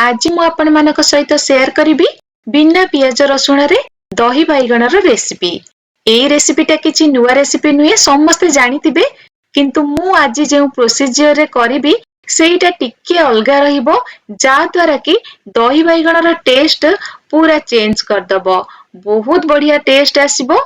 आज मु आपण मानक सहित शेयर करिबी बिना पियाज रसुण रे दही बाइगणर रेसिपी। एई रेसिपीटा किछि नुआ रेसिपी नुहे, समस्ते जानिथिबे, किंतु मु आज जे प्रोसीजर रे करिबी सेटा टिके अलगा रहिबो, जा द्वारा कि दही बाइगणर टेस्ट पूरा चेंज कर दबो। बहुत बढ़िया टेस्ट आसीबो।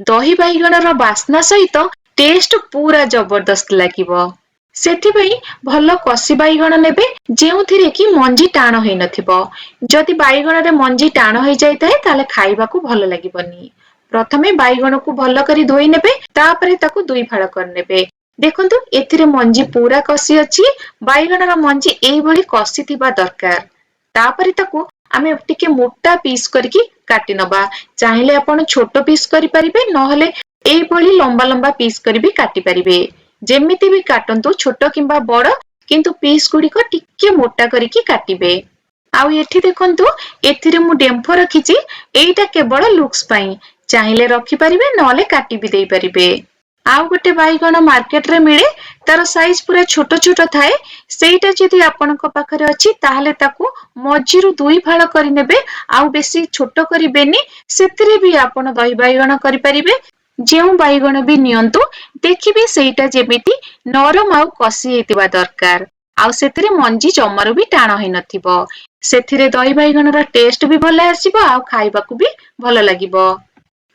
दही बाइगणर बास्ना सहित टेस्ट पूरा जबरदस्त लागिबो। सेथिपई भल कसी बाइगण नेबे जेउथिरे कि मंजी टाण होई नथिबो। जदि बाइगण रे मंजी टाण होई जाय ताहे ताले खाइबाकू भल लागिबोनी। प्रथमे बाइगण को भल करी धोई नेबे, तापरे ताकू दुई फाळ कर नेबे। देखंतु एथिरे मंजी पूरा कसी अछि। बाइगणर मंजी एई भली कसी थिबा दरकार। तापरे ताकू आमे टिके मोटा पीस करके काटी नबा। चाहिले आपण छोटो पीस करि परिबे, नहले एई भली लंबा लंबा पीस करि भी काटी परिबे। जेमिति भी काटंतु, छोट किंबा बड़, किंतु पीस गुड़िक टिके मोटा करिकी काटिबे। आउ एठी देखंतु एथिरे मु डेम्फो रखिछि, एइटा केवल लुक्स पई। चाहिले रखि परिबे, नहले काटी भी देई परिबे। आउ गोटे बाइगण मार्केट रे मिले, तार साइज पूरा छोट छोट थाए। सेइटा जदि आपनक पाखरे अछि ताहले ताकू मझिरु दुई फाळ करि नेबे। आउ बेसी छोट करिबेनी, सेतिरे भी आपण दही बाइगण करि परिबे। जेउ बाइगण भी नियंतु, देखिबे सेइटा जेमिति नरम आउ कसी हेतिबा दरकार। आउ सेतिरे मंजी जमारु भी टाण होई नथिबो। सेथिरे दही बाइगणर टेस्ट भी भल आसीबो, आउ खाइबाकू भी भल लागिबो।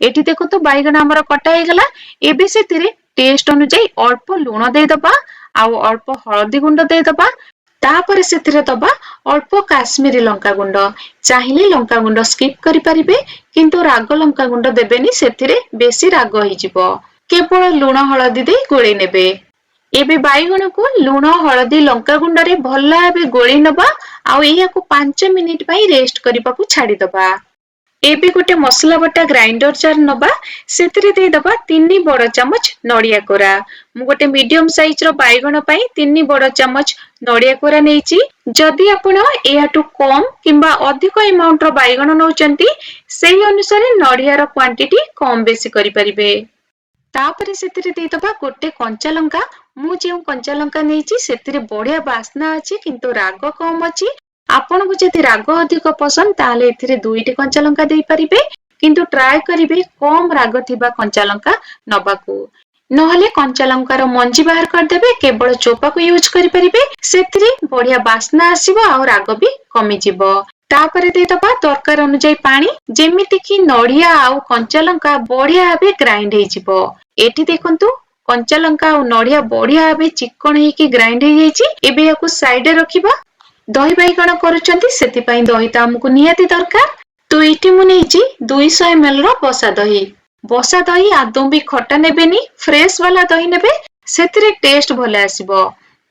एठी देखो तो बाइगण हमर कटा हे गला। एबे सेतिरे टेस्ट अनुसार अल्प लूण दे दबा, आउ अल्प हळदी गुंड दे दबा। तापरे सेतिरे दबा अल्प काश्मीरी लंका गुंड। चाहिले लंका गुंड स्किप करि परिबे, किंतु राग लंका गुंड देबेनी, सेतिरे बेसी राग होई जिवो। केवल लूण हळदी दे गोळी नेबे। एबे बाइगण को लूण हळदी लंका गुंड रे भल भाबे गोळी नबा, आउ एहाकू 5 मिनिट पई रेस्ट करिबाकू छाडी दबा। एबे गोटे मसला बटा ग्राइंडर जार नबा। सेतिरे दे दबा 3 बड़ चमच नडिया कोरा। मु गोटे मीडियम साइज रो बाइगण पई 3 बड़ चमच नडिया कोरा नेइची। जदि आपण एहाटू कम किंबा अधिक अमाउंट रो बाइगण नउचंती, सेही अनुसार नडिया रो क्वांटिटी कम बेसी करि परिबे। तापरे सेतिरे दे दबा गोटे कंचा लंका। मु जे कंचा लंका नेइची सेतिरे बढ़िया बास्ना अछि, किंतु राग कम अछि। आपनको जदि राग अधिक पसंद ताले एथिरे दुईटी कंचा लंका देई परिबे, किंतु ट्राई करिबे कम राग थिबा कंचा लंका नबाकू। नहले कंचा लंकार मंजी बाहर कर देबे, केवल चोपा को यूज करि परिबे। सेतिरे बढ़िया बास्ना आसीबो, आउ राग भी कमी जिवो। तापरे दे दबा दरकार अनुसार पानी, जेमिति कि नडिया आउ कंचा लंका बढ़िया भाबे ग्राइंड हेइ जिवो। एठी देखंतु कंचा लंका आउ नडिया बढ़िया भाबे चिकन हेइकी ग्राइंड हेइ जाइछि। एबे याकू साइड रे रखिबा। दही बाइगण करूचंती, सेति पई दही त हमकु निहाती दरकार। तो एठी मु नेइछि 200 ml रो बसा दही। बसा दही आदौ भी खट्टा नेबेनी, फ्रेश वाला दही नेबे, सेतिरे टेस्ट भल आसीबो।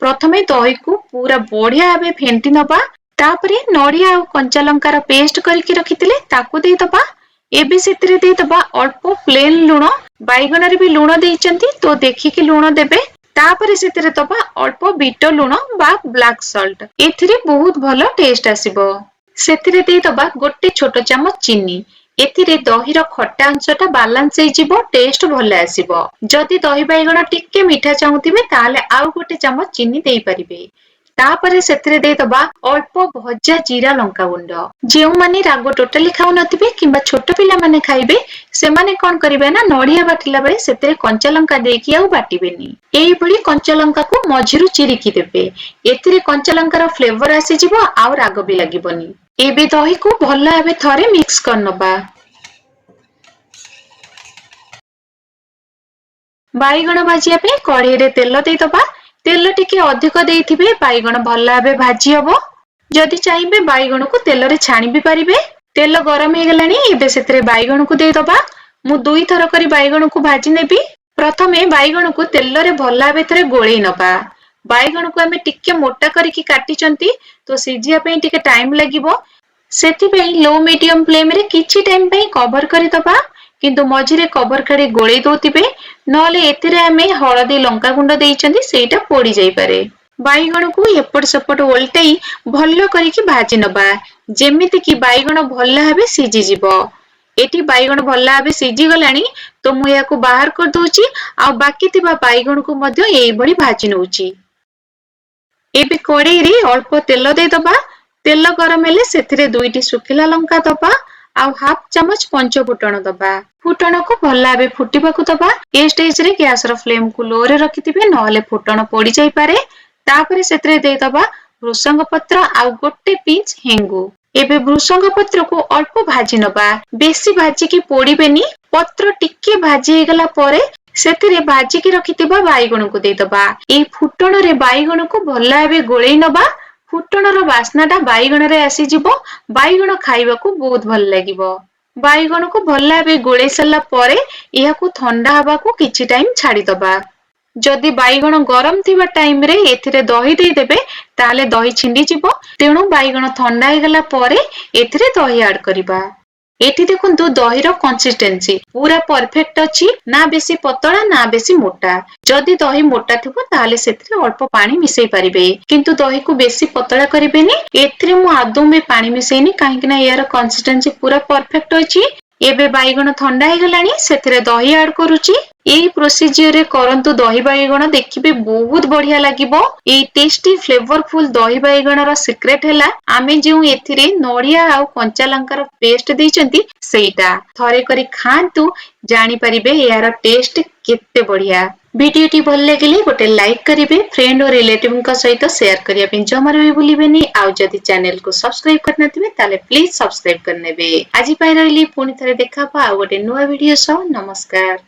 प्रथमे दही को पूरा बढ़िया भाबे फेंटी नबा। तापरे नडिया आउ कंचा लंकार पेस्ट करके रखितिले ताकू देई दबा। एबे सेतिरे देई दबा अल्प प्लेन लूण। बाइगण रे भी लूण देइचंती, तो देखिकी लूण देबे। तापरे सेतिरे दबा अल्प बीट लूण बा ब्लैक सॉल्ट। एथिरे बहुत भलो टेस्ट आसीबो। सेतिरे देई दबा गोटे छोट चामच चीनी। एथिरे दही रो खट्टा अंशटा बैलेंस हेइ जिवो, टेस्ट भल आसीबो। जदि दही बाइगण टिके मीठा चाहुतिबे ताले आउ गोटे चामच चीनी देई परिबे। तापरे सेतिरे देई दबा अल्प भजा जीरा लंका गुंड। जेउ माने राग टोटली खाउ नथिबे किंबा छोट पिला माने खाइबे, से माने कोन करिवे ना, नडिया बाटिला बेले सेतिरे कंचा लंका देकी आउ बाटिबेनी। एई भली कंचा लंका को मझिरु चिरिकी देबे। एथिरे कंचा लंकार फ्लेवर आसी जिवो, आउ राग भी लागिबोनी। एबे दही को भल भाबे थरे मिक्स कर नबा। बाइगण भाजिया पे कढ़ई रे तेल देई दबा। तेल टिके अधिक देइथिबे, बाइगण भल भाबे भाजी हबो। जदि चाहिबे बाइगण को तेल रे छाणी भी परिबे। तेल गरम हे गलानी, एबे सेतिरे बाइगण को देई दबा। मु दुई थर करी बाइगण को भाजी नेबी। प्रथमे बाइगण को तेल रे भल भाबे थरे गोळेई नबा। बाइगण को आमे टिके मोटा करिकी काटिचंती, तो सिजिया पे टिके टाइम लागिबो। सेति पे लो मीडियम फ्लेम रे किछि टाइम पे कवर करि दबा, किंतु मझिरे कवर काढी गोळेई दोतिबे, नहले एथिरे आमे हळदी लंका गुंड देइचंती, सेटा पोड़ी जाई पारे। बाइगण को एपट सेपट ओल्टेई भल्लो करिकी भाजी नबा, जेमिति कि बाइगण भल भाबे सिझी जिवो। एटी बाइगण भल भाबे सिझी गलानी, तो मु याकू बाहर कर दोउची, आ बाकी थिबा बाइगण को मध्य एई भली भाजी नउची। एबे कढ़ई रे अल्प तेल दे दबा। तेल गरम हेले सेथिरे 2टी सुखिला लंका दबा आउ हाफ चामच पंच फुटण दबा। फुटण को भल भाबे फुटिबाकू दबा। ए स्टेज रे गैस रो फ्लेम को लो रे रखिथिबे नहले फुटण पोड़ी जाई पारे। तापरे सेथिरे देई दबा भृषंग पत्र आउ गोटे पिंच हेंगु। एबे भृषंग पत्र को अल्प भाजी नबा, बेसी भाजी की पोड़ीबेनी। पत्र टिके भाजी हेगला परे सेथिरे भाजी की रखिथिबा बाइगण को देई दबा। ए फुटण रे बाइगण को भल भाबे गोळेई नबा। फुटणर बास्नाटा बाइगण रे आसी जिवो। बाइगण खाइबाकू बहुत भल लागिवो। बाइगण को भल भाबे गोळेई सारला परे एहाकू ठंडा हबाकू किछि टाइम छाड़ी दबा। जदि बाइगण गरम थिबा टाइम रे एथिरे दही देई देबे ताले दही छिंडी जिवो। तेणु बाइगण ठंडा हेगला परे एथिरे दही ऐड करिबा। एठी देखंतु दही रो कंसिस्टेंसी पूरा परफेक्ट अछि, ना बेसी पतळा ना बेसी मोटा। जदि दही मोटा थिबो ताले सेथिरे अल्प पानी मिसई परिबे, किंतु दही को बेसी पतळा करिबेनी। एथिरे मु आदौ भी पानी मिसैनी काहेकि ना यार कंसिस्टेंसी पूरा परफेक्ट अछि। एबे बाइगण ठंडा हेगलानी सेथिरे दही ऐड करूची। एई प्रोसीजर रे करंतु दही बाइगण देखिबे बहुत बढ़िया लागिबो। एई टेस्टी फ्लेवरफुल दही बाइगण रो सीक्रेट हैला आमे जेउ एथिरे नडिया आउ कंचा लंकार पेस्ट देइचंती सेइटा। थरे करी खांतु जानि परिबे यार टेस्ट केते बढ़िया। वीडियोटी भल लागिले गोटे लाइक करिवे, फ्रेंड और रिलेटिव का सहित शेयर करिया पे जमार भी भूलिबेनी। आउ जदि चैनल को सब्सक्राइब करनथिबे ताले प्लीज सब्सक्राइब करनेबे। आजि पाई रहली पुनी थरे देखा पा गोटे नुवा वीडियो सह। नमस्कार।